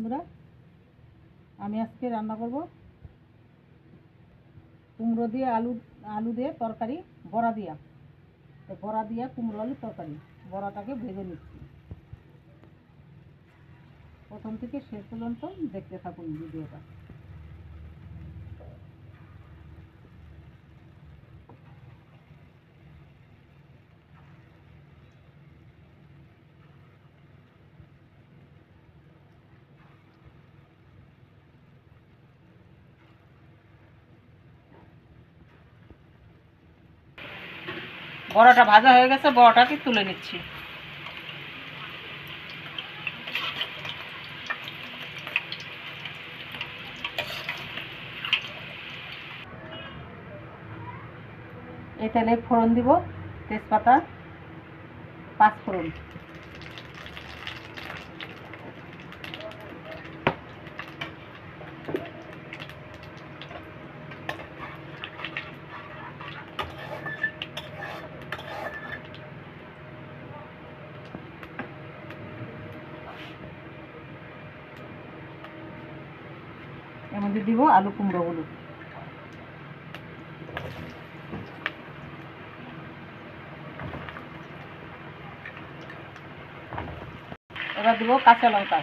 বন্ধুরা, আমি আজকে রান্না করব কুমড়ো দিয়ে আলু দিয়ে তরকারি, বড়া দিয়া কুমড়ো আলু তরকারি। বড়াটাকে ভেজে নিচ্ছি। প্রথম থেকে শেষ পর্যন্ত দেখতে থাকুন ভিডিওটা। বড়াটা ভাজা হয়ে গেছে, বড়াটাকে তুলে নিচ্ছি। এই তেলে ফোড়ন দিব, তেজপাতা, পাঁচফোড়ন। এর মধ্যে দিব আলু কুমড়োগুলো। এবার দিব কাঁচা লঙ্কা,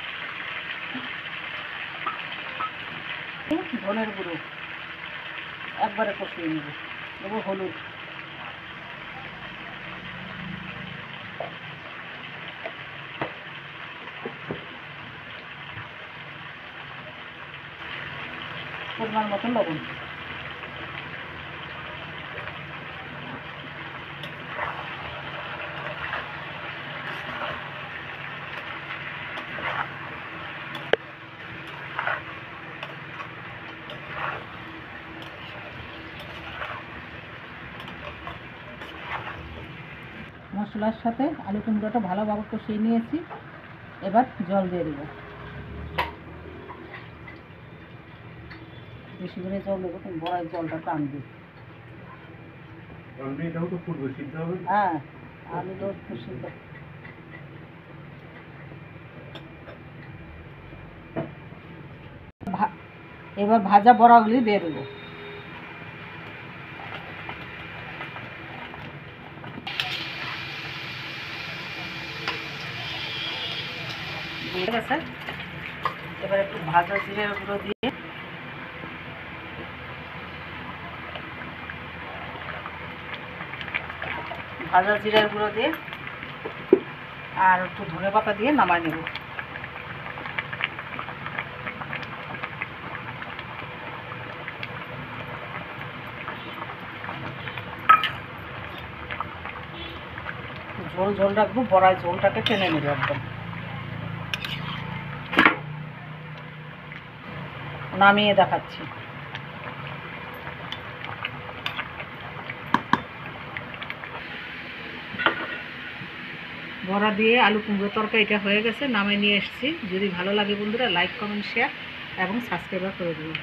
ধনের গুঁড়ো একবারে কষিয়ে নেব। দেবো হলুদ, পরিমাণ মতো লবণ। মশলার সাথে আলু কুমড়োটা ভালোভাবে কষিয়ে নিয়েছি। এবার জল দিয়ে দেবো, বেশি করে জল দেবো, বড়াই জলটা টানবে। হ্যাঁ, আলুটাও একটু সিদ্ধ। এবার ভাজা বড়াগুলি দিয়ে দেবো। দিয়ে গেছে। এবার একটু ভাজা জিরের গুঁড়ো দিয়ে আর একটু ধনেপাতা দিয়ে নামাই নেব। ঝোল ঝোল রাখবো, বড়ায় ঝোলটাকে টেনে নেবে একদম। নামিয়ে দেখাচ্ছি। বড়া দিয়ে আলু কুমড়ো তরকারিটা হয়ে গেছে, নামিয়ে নিয়ে এসেছি। যদি ভালো লাগে বন্ধুরা, লাইক, কমেন্ট, শেয়ার এবং সাবস্ক্রাইব করে দেবেন।